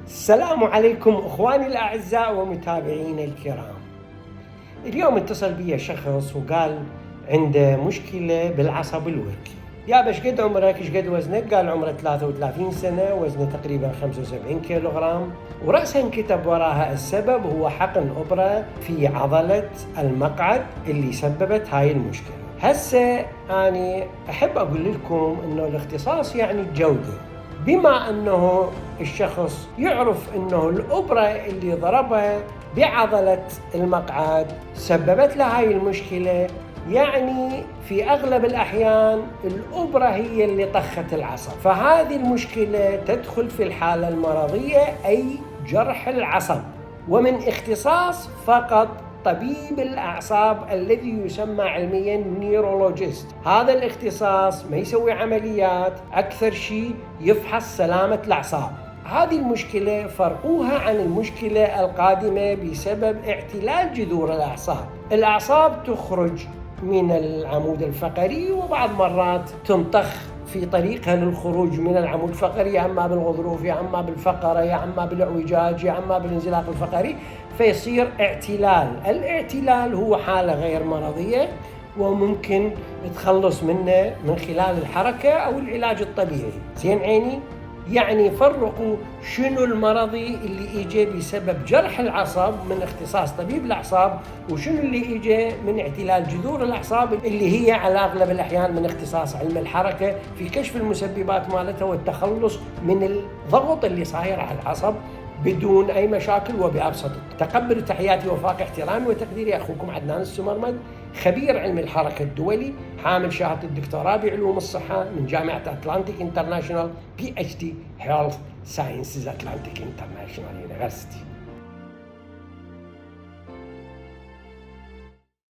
السلام عليكم أخواني الأعزاء ومتابعينا الكرام. اليوم اتصل بي شخص وقال عنده مشكلة بالعصب الوركي. يا ايش قد عمرك؟ ايش قد وزنك؟ قال عمره 33 سنة، وزنه تقريبا 75 كيلوغرام، ورأسا كتب وراها السبب هو حقن إبرة في عضلة المقعد اللي سببت هاي المشكلة. هسه أنا أحب أقول لكم إنه الاختصاص يعني الجودة، بما أنه الشخص يعرف أنه الإبرة اللي ضربها بعضلة المقعد سببت له هاي المشكلة، يعني في أغلب الأحيان الإبرة هي اللي طخت العصب، فهذه المشكلة تدخل في الحالة المرضية أي جرح العصب، ومن اختصاص فقط طبيب الأعصاب الذي يسمى علميا نيرولوجيست. هذا الاختصاص ما يسوي عمليات، أكثر شيء يفحص سلامة الأعصاب. هذه المشكلة فرقوها عن المشكلة القادمة بسبب اعتلال جذور الأعصاب. الأعصاب تخرج من العمود الفقري وبعض مرات تنطخ في طريقها للخروج من العمود الفقري، يا اما بالغضروف يا اما بالفقره يا اما بالاعوجاج يا اما بالانزلاق الفقري، فيصير اعتلال. الاعتلال هو حاله غير مرضيه وممكن نتخلص منه من خلال الحركه او العلاج الطبيعي. زين عيني؟ يعني فرقوا شنو المرضي اللي اجى بسبب جرح العصب من اختصاص طبيب الاعصاب، وشنو اللي اجى من اعتلال جذور الاعصاب اللي هي على اغلب الاحيان من اختصاص علم الحركه في كشف المسببات مالتها والتخلص من الضغط اللي صاير على العصب بدون اي مشاكل وبابسط. تقبلوا تحياتي وفاق احترامي وتقديري، اخوكم عدنان السمرمد، خبير علم الحركه الدولي، حامل شهاده الدكتوراه بعلوم الصحه من جامعه اتلانتيك انترناشونال PhD Health Sciences Atlantic International University.